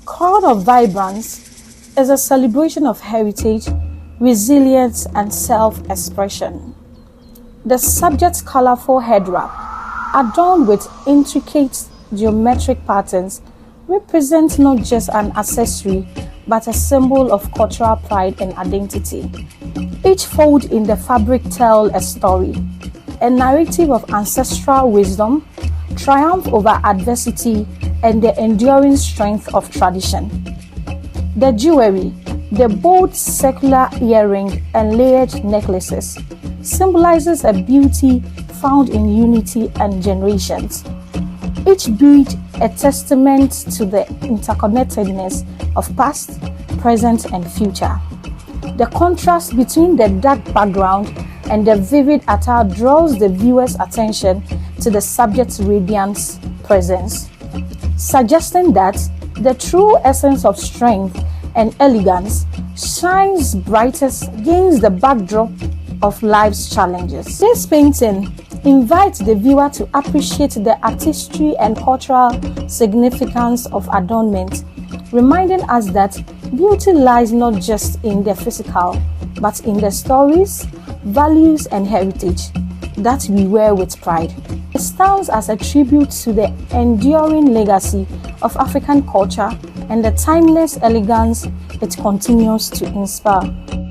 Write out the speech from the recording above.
Core of Vibrance is a celebration of heritage, resilience, and self-expression. The subject's colorful head wrap, adorned with intricate geometric patterns, represents not just an accessory but a symbol of cultural pride and identity. Each fold in the fabric tells a story, a narrative of ancestral wisdom, triumph over adversity, and the enduring strength of tradition. The jewelry, the bold circular earring and layered necklaces, symbolizes a beauty found in unity and generations. Each bead a testament to the interconnectedness of past, present, and future. The contrast between the dark background and the vivid attire draws the viewer's attention to the subject's radiant presence, suggesting that the true essence of strength and elegance shines brightest against the backdrop of life's challenges. This painting invites the viewer to appreciate the artistry and cultural significance of adornment, reminding us that beauty lies not just in the physical, but in the stories, values, and heritage that we wear with pride. It stands as a tribute to the enduring legacy of African culture and the timeless elegance it continues to inspire.